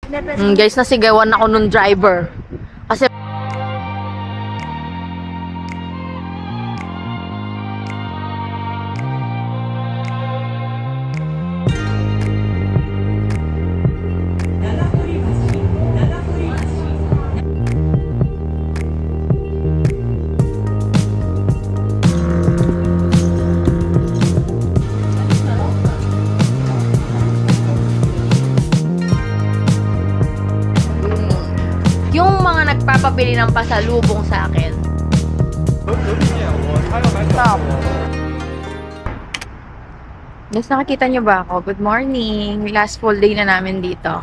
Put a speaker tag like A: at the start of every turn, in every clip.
A: Guys, nasigawan ako nung driver. Kasi yung mga nagpapabili ng pasalubong sa akin. Stop. Guys, nakakita nyo ba ako? Good morning. Last full day na namin dito.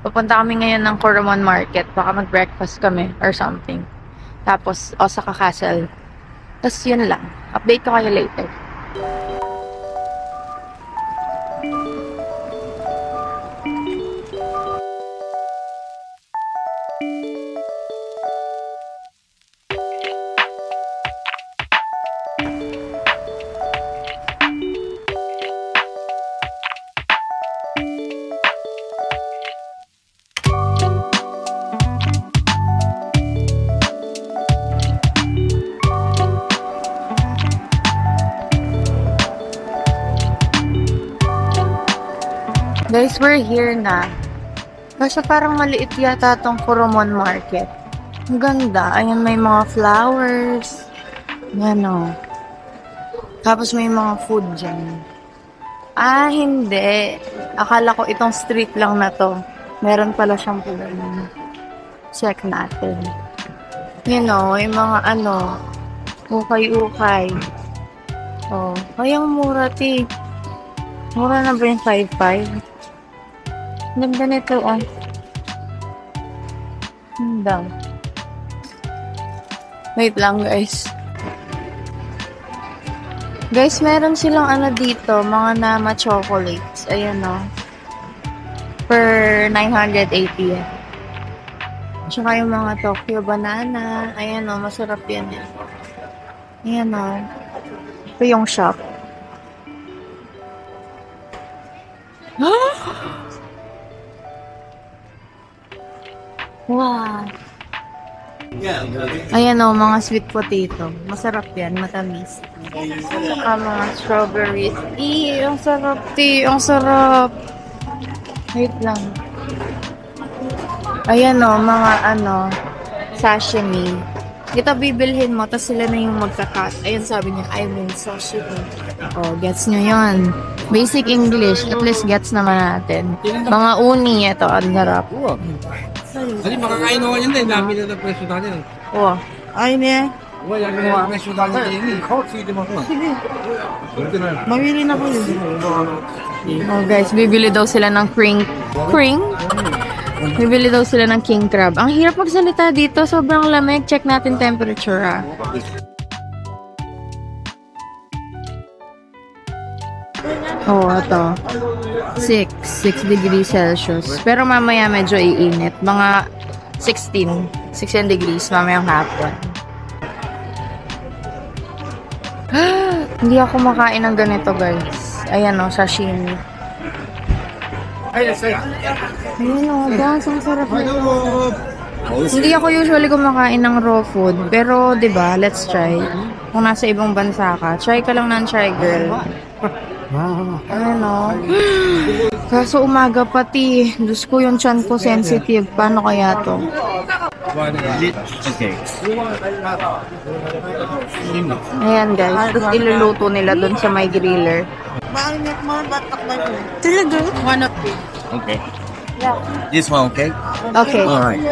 A: Pupunta kami ngayon ng Coromon Market. Baka mag-breakfast kami or something. Tapos, Osaka Castle. Tapos, yun lang. Update ko kayo later. Guys, we're here na. Kasi parang maliit yata tong Coromon Market. Ang ganda. Ayan, may mga flowers. Yan o. Tapos may mga food dyan. Ah, hindi. Akala ko itong street lang na to. Meron pala siyang food. Check natin. Yan o, yung mga ano, ukay-ukay. Oh, ayang mura, ti. Mura na ba yung 5.5? Ganda nito, oh. Ganda. Wait lang, guys. Guys, meron silang ano dito, mga Nama chocolates. Ayan, oh. Per 980 yan. Tsaka yung mga Tokyo banana. Ayan, oh. Masarap yan, eh. Ayan, oh. Ito yung shop. Wow. Ayan o, mga sweet potato. Masarap yan, matamis. Saka mga strawberries. Ang sarap, ti. Ang sarap. Wait lang. Ayan o, mga ano, sashimi. Ito bibilhin mo, tapos sila na yung magkakat. Ayan sabi niya, I mean sashimi. Oh, gets nyo yun. Basic English, at least gets naman natin. Mga uni, ito, ang harap.
B: Jadi makakain naman yun din, dami na ng presyo natin.
A: Wow. Ay, niya.
B: Wala yung presyo natin ini. Sige mo. Sige.
A: Mabili na kayo. Oh guys, bibili daw sila ng King. Bibili daw sila ng king crab. Ang hirap magsalita dito, sobrang lamig. Check natin temperature, ah. Oh, ito. 6 degrees Celsius. Pero mamaya medyo iinit. Mga 16 degrees mamayang hapon. Hindi ako makain ng ganito, guys. Ayan o, sashimi. Ayan o, guys, ang sarap nito. Hindi ako usually kumakain ng raw food. Pero, di ba, let's try. Kung nasa ibang bansa ka, try ka lang ng try, girl. Ano? Kaso umaga pati. Diyos ko, yung chan ko sensitive. Paano kaya to?
B: Okay.
A: Ayan guys. Tapos iluluto nila dun sa may griller. Talaga? One of it.
B: Okay. This one, okay?
A: Okay.
B: Alright.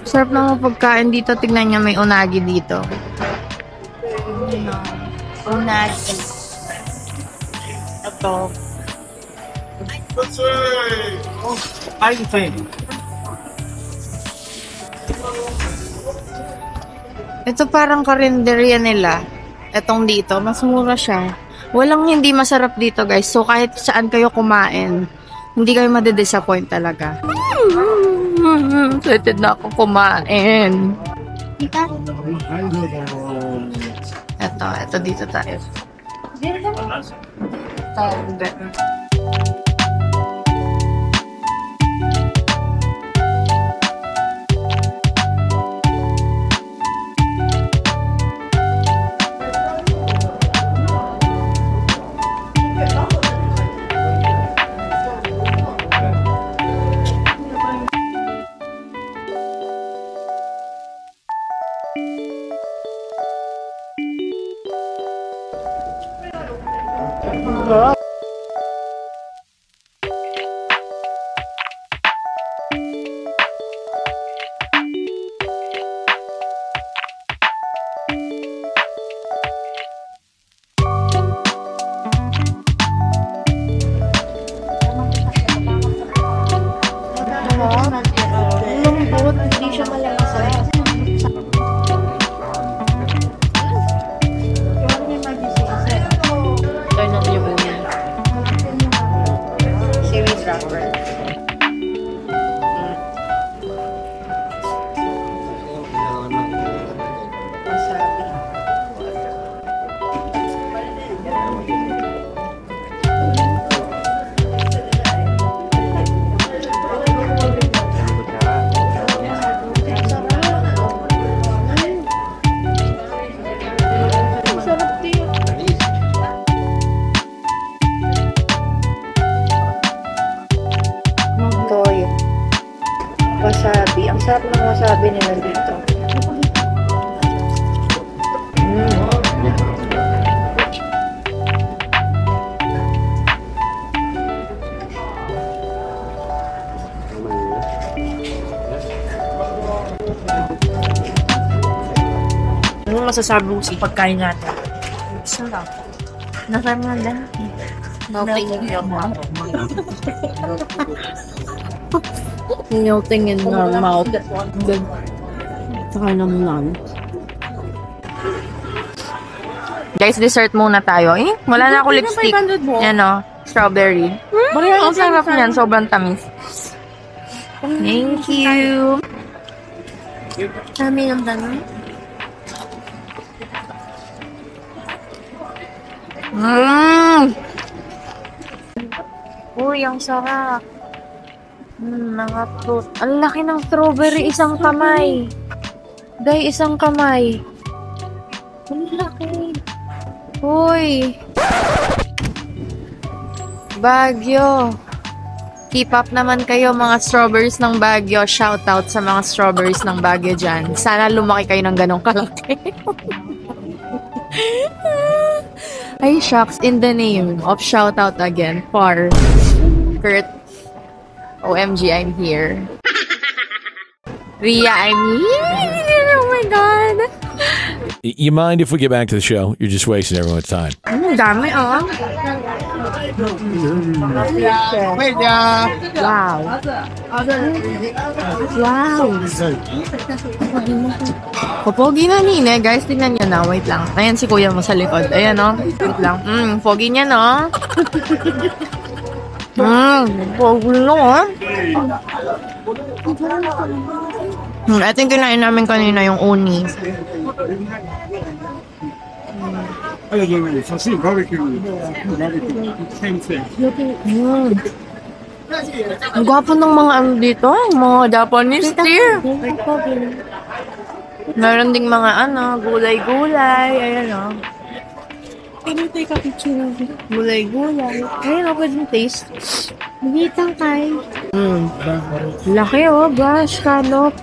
A: Sarap na mga pagkain dito. Tignan niya may unagi dito. Unagi. Ito. Ito parang karinderya nila. Etong dito, mas mura siya. Walang hindi masarap dito, guys. So, kahit saan kayo kumain, hindi kayo madidisappoint talaga. Excited na ako kumain. Ito dito tayo. Lambot, hindi siya malasa. Turn on yung uni. Series wrapper. Wasabi. Toyo. Wasabi. Ang sarap ng wasabi nila dito.
C: Ano masasabi mo sa pagkain natin?
A: Sarap. Nasaan nga lang?
C: Melting in your mouth.
A: Melting in the mouth.
C: Saka naman.
A: Guys, dessert muna tayo. Eh, wala na ako lipstick. Yan o, strawberry. Ang sarap niyan, sobrang tamis. Thank you. Dami ng tanong. Uy, ang sarap. Mga fruit. Ang laki ng strawberry, isang kamay. Day, isang kamay. Ang laki. Uy. Baguio. Keep up naman kayo mga strawberries ng Baguio. Shout out sa mga strawberries ng Baguio dyan. Sana lumaki kayo ng ganong kalaki. Ay, shucks. In the name of shout out again for Kurt. OMG, I'm here. Ria, I'm here. Oh my God.
D: You mind if we get back to the show? You're just wasting everyone's time.
A: Ang dami, oh.
B: Wait, yeah.
A: Wow. Wow. Pogi na nina, guys. Tingnan nyo na. Wait lang. Ayan si kuya mo sa likod. Ayan, oh. Wait lang. Pogi niya, no? Pogi na, oh. I think kinain namin kanina yung uni. Ang gwapo ng mga ano dito, mga Japanese dear. Meron ding mga ano, gulay-gulay, ayan o. Gulay-gulay. Ayun o, pwedeng taste. Magitang kay. Laki o, gosh, kanop.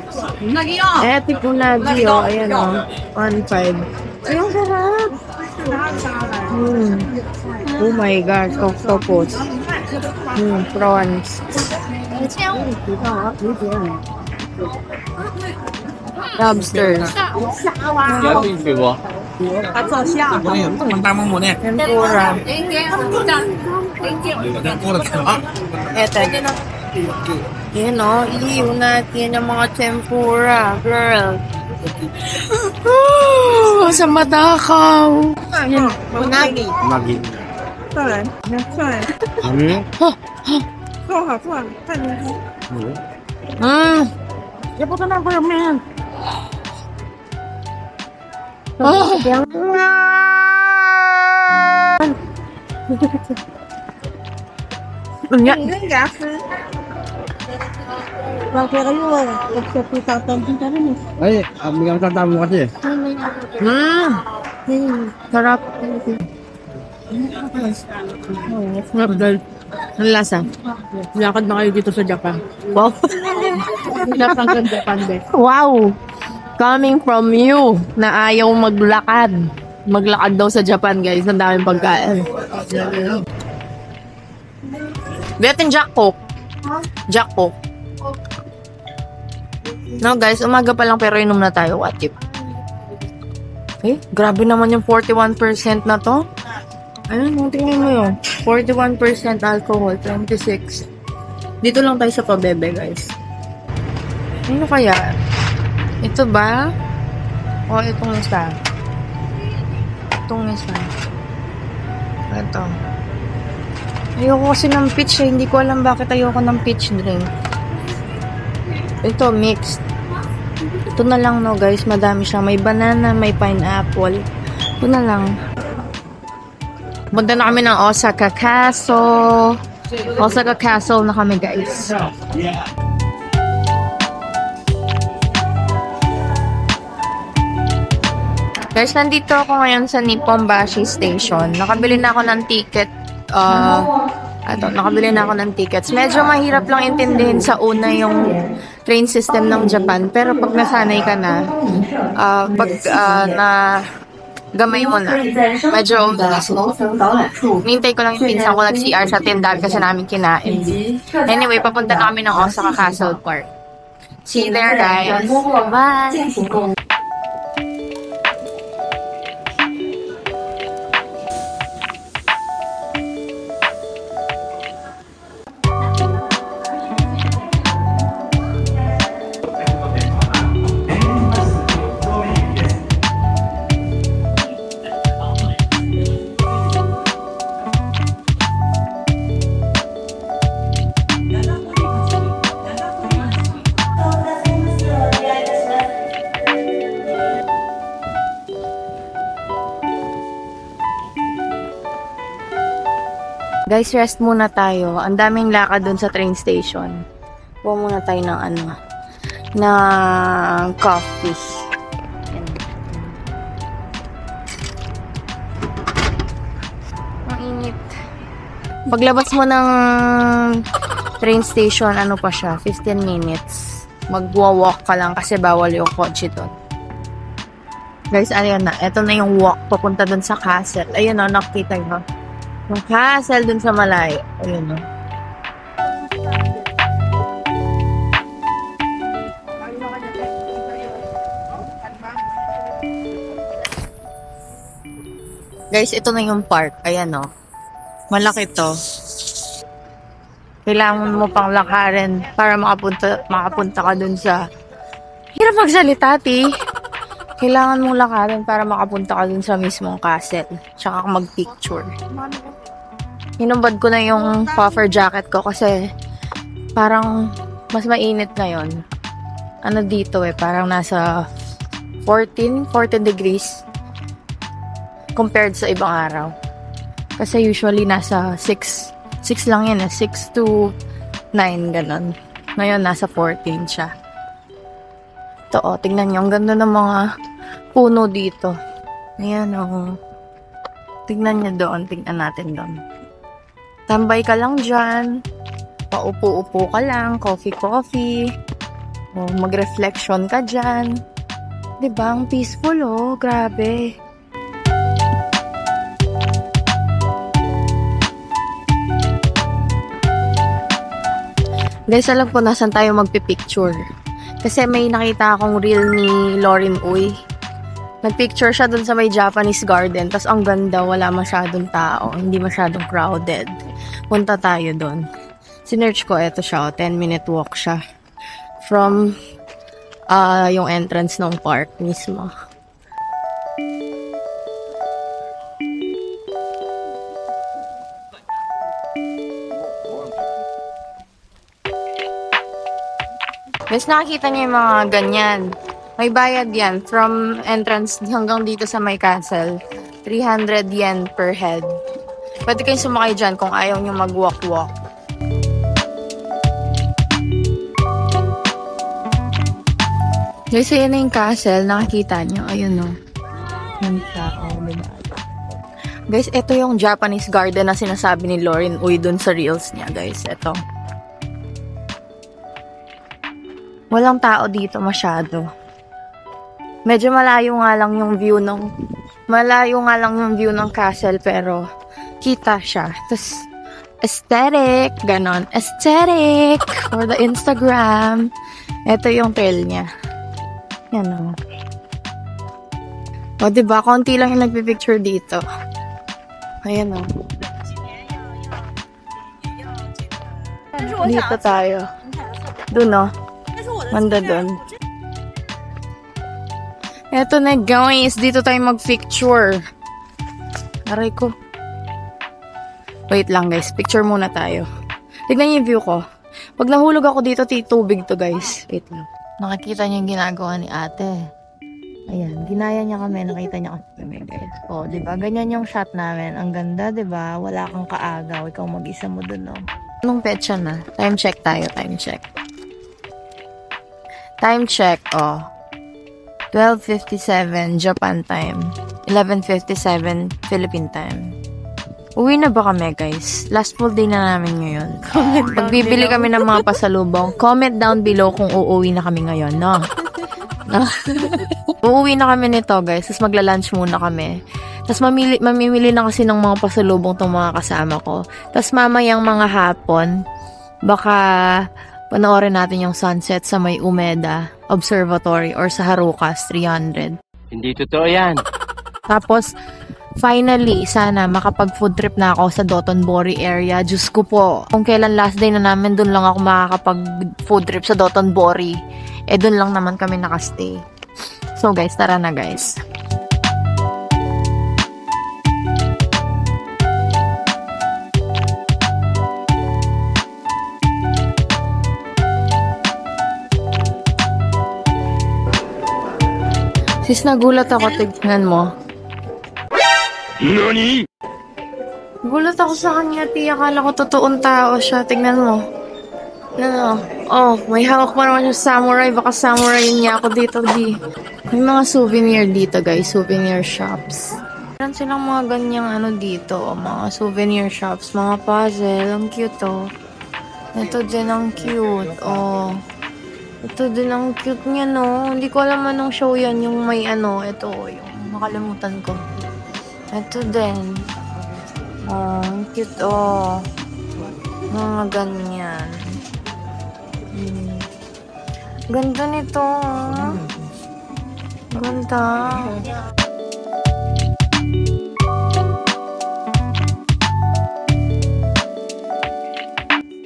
A: Epic unagi o, ayan o. 1.5. Ayun, sarap. Oh my gosh, octopus. Prawns. Lobsters. Tempura. Eto. Yan o, iiw natin ang mga tempura, girl. Sa matakaw. Yan. Unagi.
B: Magi.
E: 再来，你看，再来，做好做好，看你看。也不知道会有没有。
A: Nya.
E: 你跟给他吃。Bakit kayo nagsapitatang kita rin eh.
B: Ay, bigyan ka tamo kasi.
A: Sarap. Sarap dahil. Ang lasa.
C: Lakad na kayo dito sa Japan.
A: Wow.
C: Japan ka Japan, be.
A: Wow. Coming from you na ayaw maglakad. Maglakad daw sa Japan, guys. Ang daming pagkain. Betin Jack Coke. Jack Coke. No, guys. Umaga pa lang pero inom na tayo. What if? Eh, grabe naman yung 41% na to. Ayun, tingnan mo yun. 41% alcohol, 26. Dito lang tayo sa pabebe, guys. Ano kaya? Ito ba? O itong isa? Itong isa. Ito. Ayoko kasi ng peach eh. Hindi ko alam bakit ayoko ng peach drink. Ito, mixed. Ito na lang no guys. Madami siya. May banana, may pineapple. Ito na lang. Punta na kami ng Osaka Castle. Osaka Castle na kami guys. Guys, nandito ako ngayon sa Nipponbashi Station. Nakabili na ako ng ticket. Nakabili na ako ng tickets. Medyo mahirap lang intindihin sa una yung train system ng Japan. Pero pag nasanay ka na, gamay mo na. Medyo, nintay ko lang yung pinsan ko nag-CR sa tindahan kasi namin kinain. Anyway, papunta na kami ng Osaka Castle Park. See you there, guys. Bye! Guys, rest muna tayo. Ang daming lakad dun sa train station. Kuha muna tayo ng coffee. Yan. Ang init. Paglabas mo ng train station, ano pa siya? 15 minutes. Magwa-walk ka lang kasi bawal yung kotse doon. Guys, ayun na. Ito na yung walk papunta dun sa castle. Ayun o, nakita nyo. Yung castle dun sa malayo. Ayun o. Guys, ito na yung park. Ayan o. Malaki to. Kailangan mo pang lakarin para makapunta ka dun sa... Hirap magsalita, ti. Kailangan mong lakarin para makapunta ka dun sa mismong castle. Tsaka mag-picture. Hinubad ko na yung puffer jacket ko kasi parang mas mainit ngayon. Ano dito parang nasa 14 degrees compared sa ibang araw. Kasi usually nasa 6 lang yan 6 to 9 ganon. Ngayon nasa 14 siya. Ito tingnan nyo, ang ganda ng mga puno dito. Ayan tingnan nyo doon, tingnan natin doon. Tambay ka lang dyan. Paupo-upo ka lang. Coffee. Mag-reflection ka dyan. Diba? Ang peaceful grabe. Guys, alam ko nasan tayo magpipicture. Kasi may nakita akong reel ni Lauren Uy. Nagpicture siya dun sa may Japanese garden. Tapos ang ganda, wala masyadong tao. Hindi masyadong crowded. Punta tayo dun. Sinearch ko, eto siya. 10-minute walk siya. From yung entrance ng park mismo. Guys, nakikita niyo yung mga ganyan. May bayad yan. From entrance hanggang dito sa may castle. 300 yen per head. Pwede kayong sumakay dyan kung ayaw nyo mag-walk-walk. Guys, ayan na yung castle. Nakikita nyo. Ayun o. Yung tao. Guys, ito yung Japanese garden na sinasabi ni Lauren Uy dun sa reels niya, guys. Ito. Walang tao dito masyado. Medyo malayo nga lang yung view ng castle pero kita siya. Tapos aesthetic, ganon. Aesthetic for the Instagram. Ito yung trail niya. Yan o. Diba? Konti lang yung nagpipicture dito. Ayan o. Dito tayo. Dun o. Banda doon. Eto na guys, dito tayo mag-picture. Aray ko. Wait lang guys, picture muna tayo. Tignan niyo yung view ko. Pag nahulog ako dito, tubig to guys. Wait lang. Nakikita niyo yung ginagawa ni ate. Ayan, ginaya niya kami. Nakita niya kami guys. O, diba? Ganyan yung shot namin. Ang ganda, diba? Wala kang kaagaw. Ikaw mag-isa mo dun, no? Anong petsa na? Time check tayo, time check. Time check, 12:57 Japan time. 11:57 Philippine time. Uwi na ba kami, guys? Last full day na namin ngayon. Magbibili kami ng mga pasalubong. Comment down below kung uuwi na kami ngayon, no? Uuwi na kami nito, guys. Tapos magla-lunch muna kami. Tapos mamimili na kasi ng mga pasalubong tong mga kasama ko. Tapos mamayang mga hapon, baka panoorin natin yung sunset sa may Umeda Observatory or sa Harukas 300.
B: Hindi totoo yan.
A: Tapos, finally, sana makapag-food trip na ako sa Dotonbori area. Diyos ko po, kung kailan last day na namin, dun lang ako makakapag-food trip sa Dotonbori. Dun lang naman kami nakastay. So guys, tara na guys. Sis, nagulat ako. Tignan mo.
B: Nani?
A: Gulat ako sa kanya, tiya. Akala ko totoong tao siya. Tignan mo. Ano? Oh, may hawak pa naman yung samurai. Baka samurai niya ako dito, di. May mga souvenir dito, guys. Souvenir shops. Meron silang mga ganyang ano dito. Mga souvenir shops. Mga puzzle. Ang cute, oh. Ito din ang cute. Oh. Ito din ang cute niya, no? Hindi ko alam anong show yan. Yung may ano. Ito, yung makalimutan ko. Ito din. Oh, ang cute, oh. Mga ganyan. Ganda nito, oh. Ganda.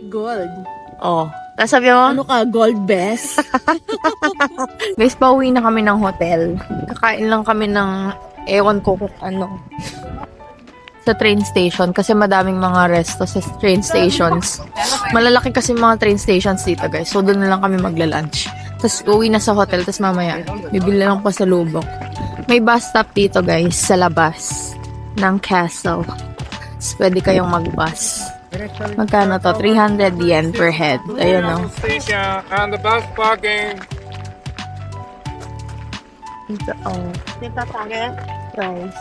C: Gold.
A: Oh. Tapos sabi mo?
C: Ano ka? Gold best?
A: Guys, pauwi na kami ng hotel. Kakain lang kami ng ewan ko kung ano. Sa train station. Kasi madaming mga resto sa train stations. Malalaki kasi mga train stations dito, guys. So, doon na lang kami magla-lunch. Tapos, uwi na sa hotel. Tapos, mamaya, bibili lang pa sa lubok. May bus stop dito, guys, sa labas ng castle. Tapos, pwede kayong mag-bus. Magkano to? 300 yen per head. Ayun, no?
B: Station and the bus parking.
A: Ito, oh. Price.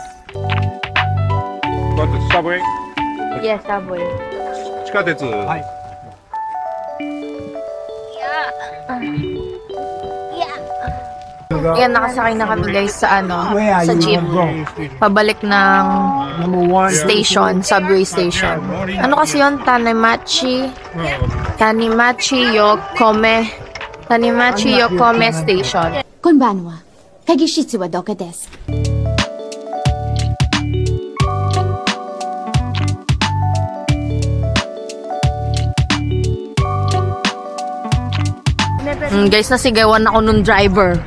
B: Go to subway.
A: Yes, subway.
B: 地下鉄。はい。
A: Yan, nakasakay na kami guys sa ano, sa jeep. Pabalik ng station, subway station. Ano kasi yun? Tanimachi Yokome Station.
F: こんばんは。会議室はどこですか？
A: Guys, nasigawan ako nung driver.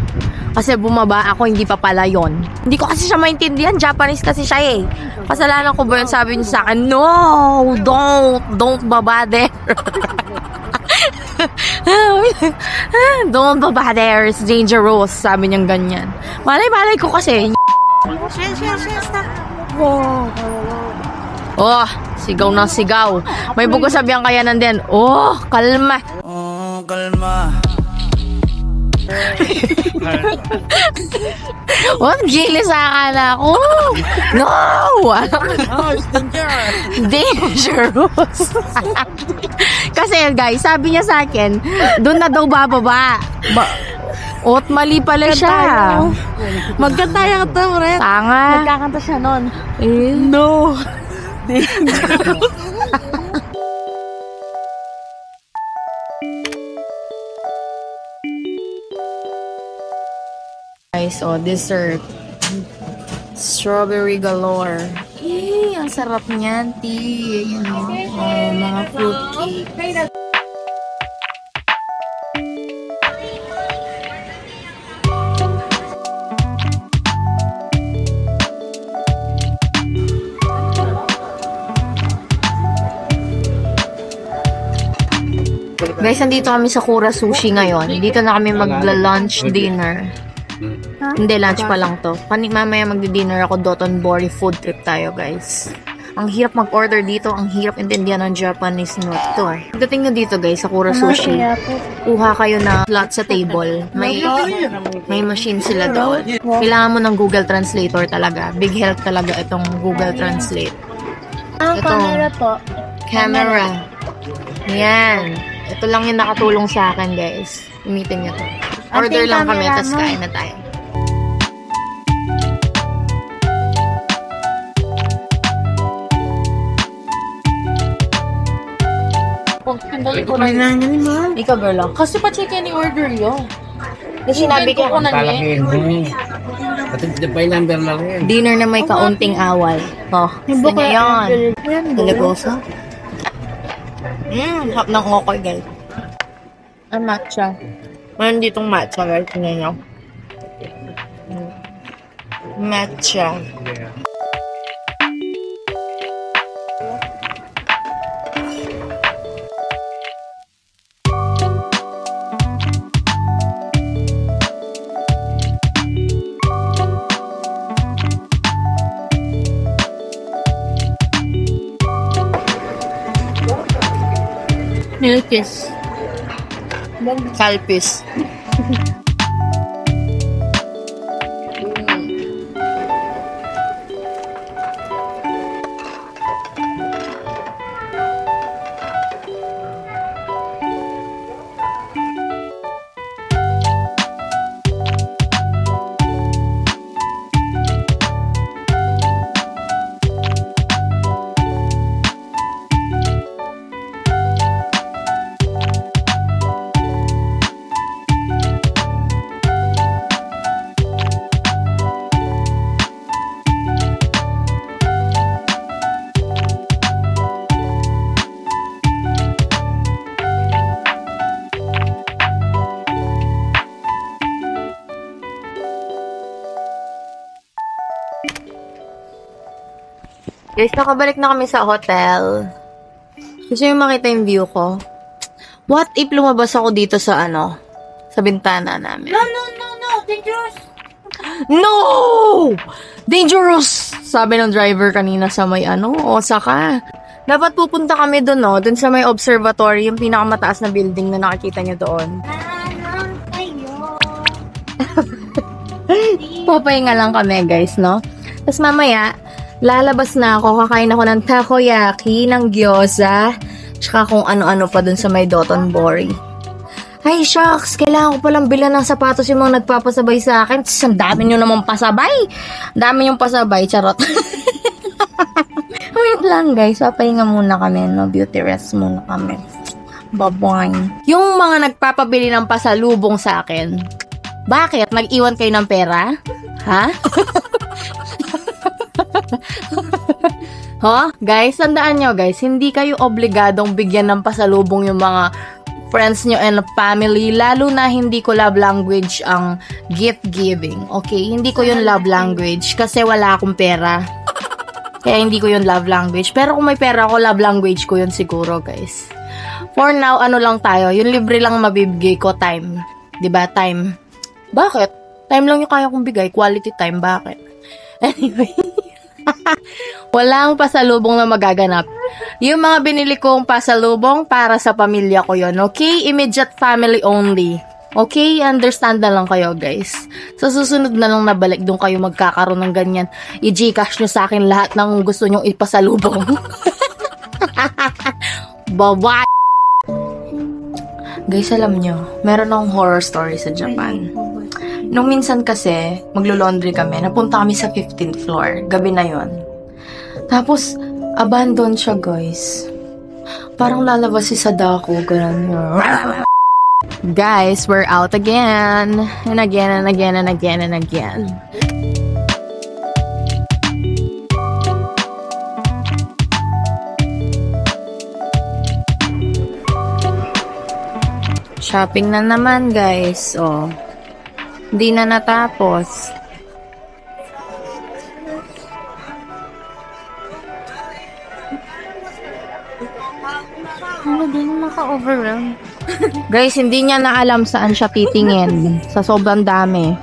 A: Kasi bumaba ako, hindi pa pala yon. Hindi ko kasi siya maintindihan. Japanese kasi siya eh. Kasalanan ko ba yun? Sabi niya sa akin, no, don't baba there. Don't baba there, it's dangerous. Sabi niyang ganyan. Malay ko kasi. Oh, sigaw ng sigaw. May buko sabihan kayanan din. Oh, kalma.
G: Oh, kalma.
A: What? Gili sa akala ko. No! Dangerous. Kasi guys, sabi niya sa akin, doon na daw bababa. Ot, mali pala siya.
C: Magkantaya ka to, Red.
A: Tanga.
C: Nagkakanta siya nun.
A: No. Guys, oh, dessert. Strawberry galore. Ang sarap niyan, tea. You know, mga fruit cake. Guys, nandito kami sa Kura Sushi ngayon. Dito na kami magla-lunch dinner. Hindi, lunch pa lang to. Mamaya magdi-dinner ako, Dotonbori food trip tayo, guys. Ang hirap mag-order dito, ang hirap intindihan ng Japanese note to. Pagdating nyo dito, guys, sa Kura Sushi, kuha kayo na slot sa table. May machine sila doon. Kailangan mo ng Google Translator talaga. Big help talaga itong Google Translate.
C: Ang camera po.
A: Camera. Yan. Ito lang yung nakatulong sa akin, guys. Gamitin nyo to. Order lang kami, tapos kain na tayo. Ikaw, girl.
C: Kasi pa chicken i-order yun.
A: Kasi sinabi ko
C: na niya.
B: Pati pa yung number lang yan.
A: Dinner na may kaunting awal. Oh, gusto niya yan. Talagoso. Hap ng okoy, guys. Ang matcha. Mayroon ditong matcha, guys. Tingnan nyo. Matcha. Milkis. Kalpis. Guys, nakabalik na kami sa hotel. Gusto nyo makita yung view ko? What if lumabas ako dito sa sa bintana namin?
C: No! Dangerous!
A: No! Dangerous! Sabi ng driver kanina sa may Osaka. Dapat pupunta kami doon, doon sa may observatory, yung pinakamataas na building na nakikita nyo doon. Papahinga lang kami, guys, no? Tapos mamaya, lalabas na ako, kakain ako ng takoyaki, ng gyoza, tsaka kung ano-ano pa dun sa may Dotonbori. Ay, shucks, kailangan ko palang bilan ng sapatos yung mga nagpapasabay sa akin. Ang dami nyo naman pasabay. Ang dami yung pasabay, charot. Wait lang, guys, papahinga muna kami, no? Beauty rest muna kami. Bye-bye. Yung mga nagpapabili ng pasalubong sa akin, bakit? Nag-iwan kayo ng pera? Ha? Guys, tandaan nyo, guys, hindi kayo obligadong bigyan ng pasalubong yung mga friends nyo and family, lalo na hindi ko love language ang gift giving, okay? Hindi ko yung love language kasi wala akong pera. Kaya hindi ko yung love language. Pero kung may pera ako, love language ko yun siguro, guys. For now, lang tayo, yung libre lang mabibigay ko, time. 'Di ba? Time. Bakit? Time lang yung kaya kong bigay, quality time, bakit? Anyway, walang pasalubong na magaganap. Yung mga binili kong pasalubong para sa pamilya ko yon, okay? Immediate family only. Okay? Understand na lang kayo, guys. Sa susunod na lang na balik, doon kayo magkakaroon ng ganyan. I-Gcash nyo sa akin lahat ng gusto nyong ipasalubong. Bye-bye! Guys, alam nyo, meron akong horror story sa Japan. Nung minsan kasi, maglo-laundry kami, napunta kami sa 15th floor, gabi na yon. Tapos, abandon siya, guys. Parang lalabas si Sadako, ganun. Guys, we're out again. And again, and again, and again, and again. Shopping na naman, guys. Oh. Hindi na natapos. Ano din, maka-overwhelm. Guys, hindi niya na alam saan siya titingin. Sa sobrang dami.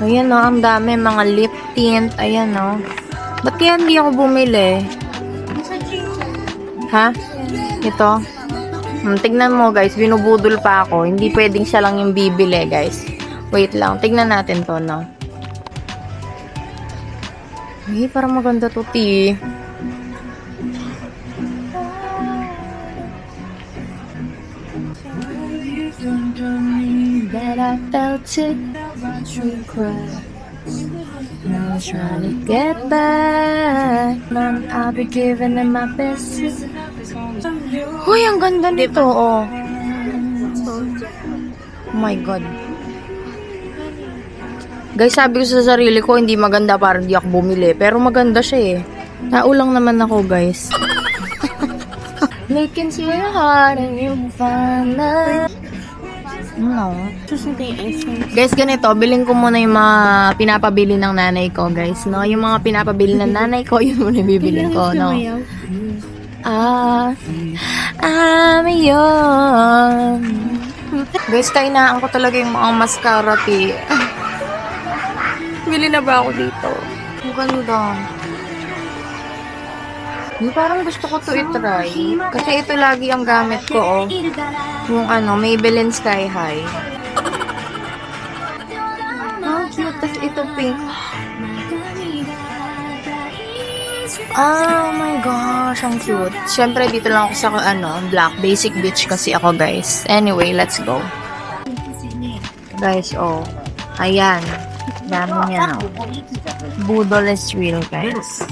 A: Ayan o, ang dami. Mga lip tint. Ayan o. Ba't kaya hindi ako bumili? Ha? Ito? Tignan mo guys, binubudol pa ako. Hindi pwedeng siya lang yung bibili guys. Wait lang, tignan natin to, no? Ay, parang maganda to, ti. That I felt it, now I'm trying to get back. I'll be giving them my best. Uy, ang ganda nito, oh. Oh my God. Guys, sabi ko sa sarili ko, hindi maganda para hindi ako bumili. Pero maganda siya eh. Tao lang naman ako, guys. Look into your heart and you'll find love. No. Guys, ganito, bilhin ko muna yung mga pinapabili ng nanay ko, guys, no? Yung mga pinapabili ng nanay ko, yun muna bibilin ko, no? I'm young. Guys, kainaan ko talaga yung mga mascara, ti. Bili na ba ako dito? Ang ganda. Parang gusto ko to i-try. Kasi ito lagi ang gamit ko, oh. Yung Maybelline Sky High. Ang cute. Tapos ito pink. Oh my gosh, ang cute. Siyempre, dito lang ako sa, black. Basic bitch kasi ako, guys. Anyway, let's go. Guys, oh. Ayan. Dami niya, no? Budol is real, guys.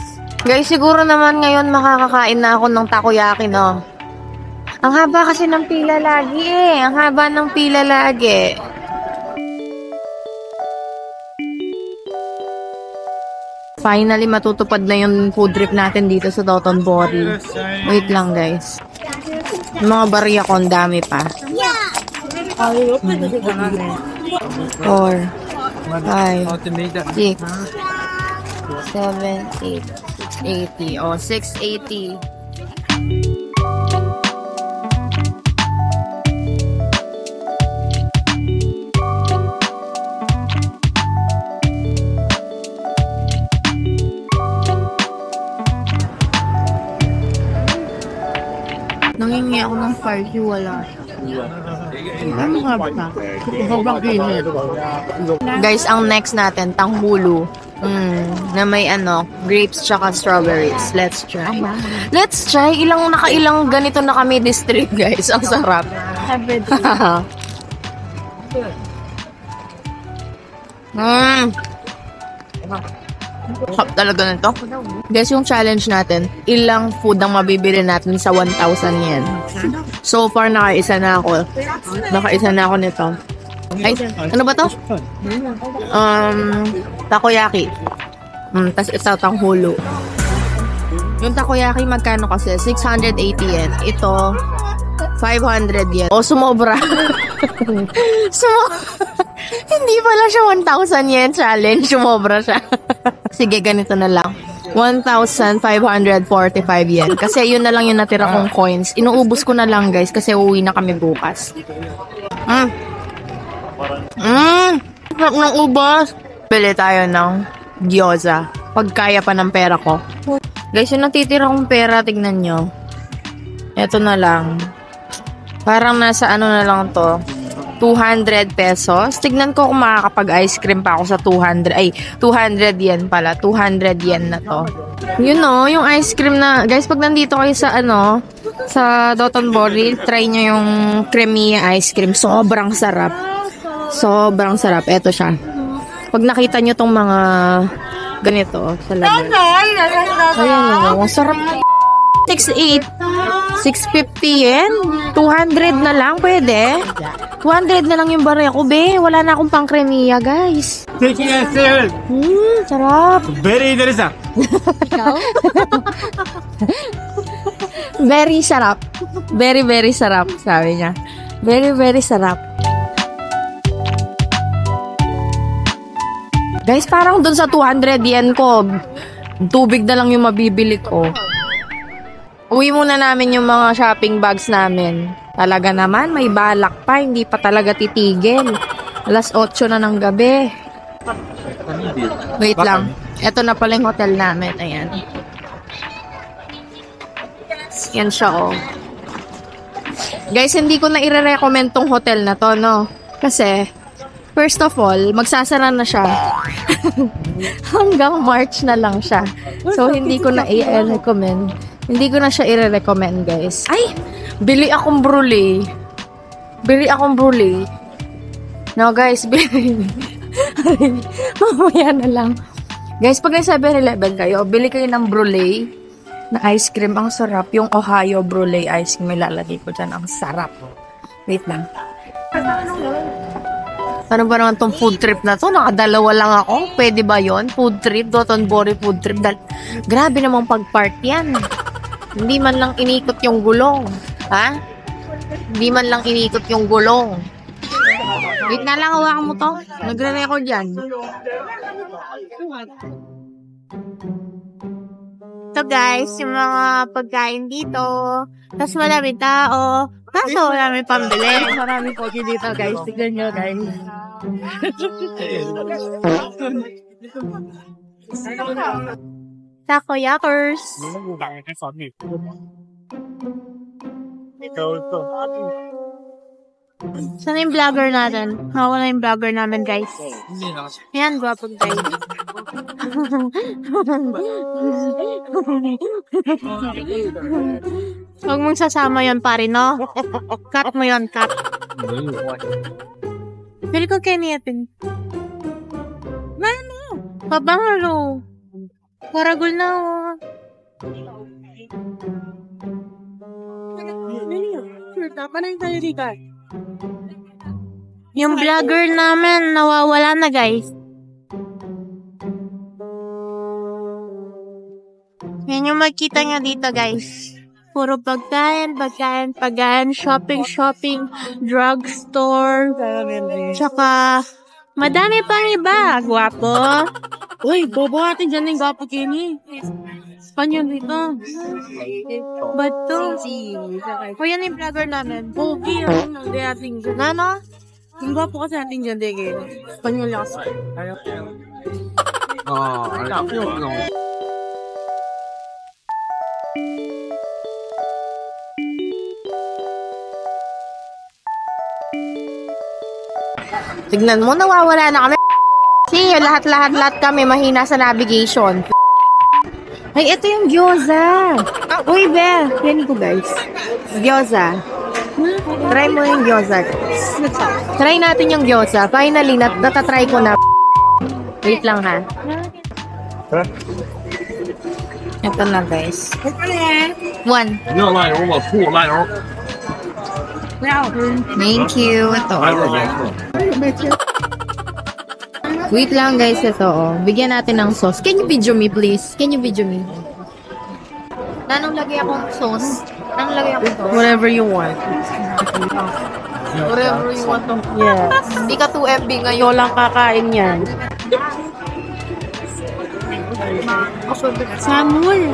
A: Guys, siguro naman ngayon makakakain na ako ng takoyaki, no? Ang haba kasi ng pila lagi, eh. Ang haba ng pila lagi. Finally, matutupad na yung food trip natin dito sa Dotonbori. Wait lang, guys. Yung mga barya ko, ang dami pa. 4, 5, 6, 7, 8, 680. Oh, 680. Nangingi ako ng party, wala. Ano nga ba? Sobrang init. Guys, ang next natin, tanghulo. Na may grapes tsaka strawberries. Let's try. Let's try. Nakailang ganito na kami this trip, guys. Ang sarap. Sarap talaga nito. Guys, yung challenge natin, ilang food ang mabibili natin sa 1,000 yen. So far, nakaisa na ako. Nito. Ay, ano ba to? Takoyaki. Tas ito, tanghulo. Yung takoyaki, magkano kasi? 680 yen. Ito, 500 yen. O, sumobra. Hindi pala siya 1,000 yen challenge. Sumobra siya. Sige, ganito na lang. 1,545 yen. Kasi yun na lang yung natira kong coins. Inuubos ko na lang, guys, kasi uuwi na kami bukas. Sarap ng ubos. Bili tayo ng gyoza. Pag kaya pa ng pera ko. Guys, yung natitira kong pera, tignan nyo. Ito na lang. Parang nasa na lang to. 200 pesos. Tignan ko kung makakapag-ice cream pa ako sa 200. Ay, 200 yen pala. 200 yen na to. Yun o, yung ice cream na... Guys, pag nandito kayo sa sa Dotonbori, try nyo yung creamy ice cream. Sobrang sarap. Sobrang sarap. Eto siya. Pag nakita nyo tong mga ganito sa labas. Ayan o, sarap. 6.8. 650 yen? 200 na lang, pwede? 200 na lang yung barya ko, be. Wala na akong pang-kremiya, guys. Sarap.
B: Very interesting.
A: Very sarap. Very, very sarap, sabi niya. Very, very sarap. Guys, parang dun sa 200 yen ko, tubig na lang yung mabibili ko. Uwi muna namin yung mga shopping bags namin. Talaga naman, may balak pa. Hindi pa talaga titigil. Alas 8 na ng gabi. Wait lang. Ito na pala yung hotel namin. Ayan. Yan siya, oh. Guys, hindi ko na i-recommend tong hotel na to, no? Kasi, first of all, magsasara na siya. Hanggang March na lang siya. So, hindi ko na i-recommend. Hindi ko na siya i-recommend, guys. Ay! Bili akong brulee. Bili akong brulee. No, guys, bili. Mamaya na lang. Guys, pag nasa 7-Eleven kayo, bili kayo ng brulee na ice cream. Ang sarap. Yung Ohio brulee ice cream. May lalagay ko dyan. Ang sarap. Wait lang. Ano ba naman tong food trip na to? Nakadalawa lang ako. Pwede ba yon? Food trip? Dotonbori food trip. Grabe namang pag-park yan. Hindi man lang inikot yung gulong. Ha? Hindi man lang inikot yung gulong. Wait na lang, hawakan mo to. Nagre-record yan. So guys, yung mga pagkain dito. Tapos maraming tao. Kaso maraming pambili. Maraming pogi dito guys. Tignan nyo guys. Takoyakers. Saan yung vlogger natin? Nawala yung vlogger namin, guys. Ayan, gwapo guys. Huwag mong sasama yon pare, no? Cut mo yon, cut. Pili ko kay niyatin. Mano? Pabangalo. Paragol na, oh. Yung vlogger namin, nawawala na, guys. Yan yung makita nyo dito, guys. Puro pagkain, shopping, drugstore. Tsaka, madami pang iba. Gwapo. Uy, bobo natin dyan yung gwapo kini. Spanyol dito. Ba't to? O yan yung vlogger namin. Pogi yung hindi ating dyan. Ano? Yung gwapo kasi ating dyan, dege. Spanyol yung kasi. Tignan mo, nawawala na kami. Kasi lahat kami mahina sa navigation. Ay, ito yung gyoza. Uy, be. Yan ko, guys. Gyoza. Try mo yung gyoza, guys. Try natin yung gyoza. Finally, natatry ko na. Wait lang, ha. Ito na, guys. 1. Thank you. Ito. Wait lang guys, ito oh. Bigyan natin ng sauce. Can you video me please? Can you video me? Anong lagay akong sauce? Anong lagay akong sauce? Whatever you want. Whatever you want. Yes. Hindi ka 2 MB ngayon lang kakain yan. Samuel.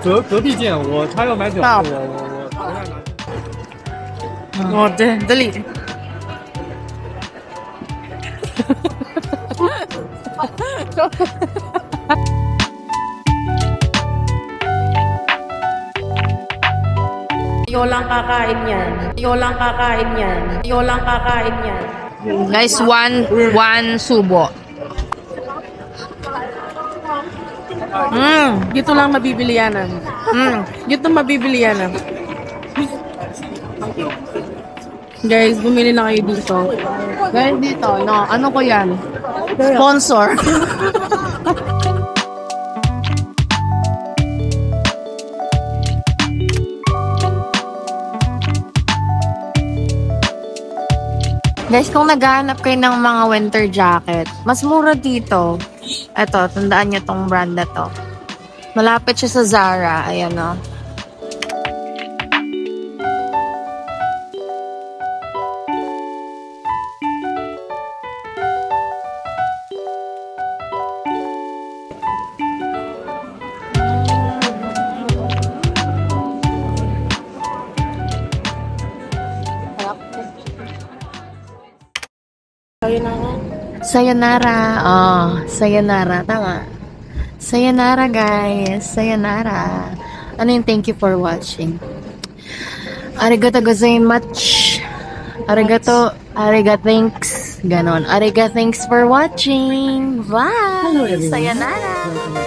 B: 隔壁店，他要买饺子，我
A: 对，dali. Yolang kakain yan. Yolang kakain yan. Yolang kakain yan. Guys, one subo.
C: Dito lang mabibili yan. Dito mabibili yan. Guys, bumili na kayo dito.
A: Guys, dito, no, ano ko yan? Sponsor. Guys, kung naghahanap kayo ng mga winter jacket, mas mura dito. Eto, tandaan nyo tong brand na to. Malapit siya sa Zara. Ayan, o. Sayonara. Oh, sayonara. Tama. Sayonara, guys. Sayonara. Ano yung thank you for watching? Arigato gozaimasu. Arigato thanks. Ganon. Arigato thanks for watching. Bye. Sayonara.